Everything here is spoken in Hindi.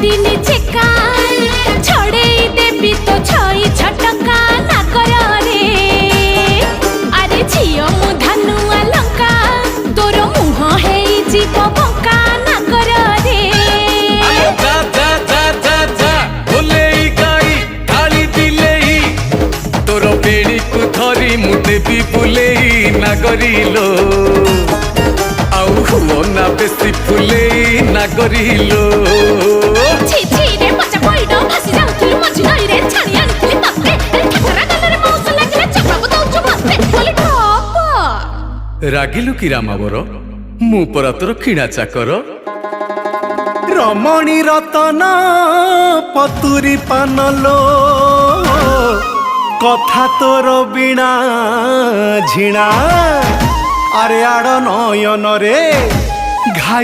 दिनी चेका छड़े देवी तो छई छटका ना कर रे अरे झियो मु धनुआ लंका तोर मुह हे जीव बंका ना कर रे जा जा जा जा जा बोले गाई गाली दिले तोर बेड़ी को धरी मु देवी बुले ना करिलो आउ हुओ ना बेसी फुले ना करिलो छि छि रे मजा पइडो भासी जाउथुलु मझी नई रे छाणी आनिथिलि तते ठकरा गलरे मौस लागिले चकराबो दउछु मस्ते बोली टप रागिलु कि रामावर मु परा तोर किणा चाकर रमणी रतन पतुरी पानलो कथा तोर बिना झिणा अरे आड़ नयन रे घाई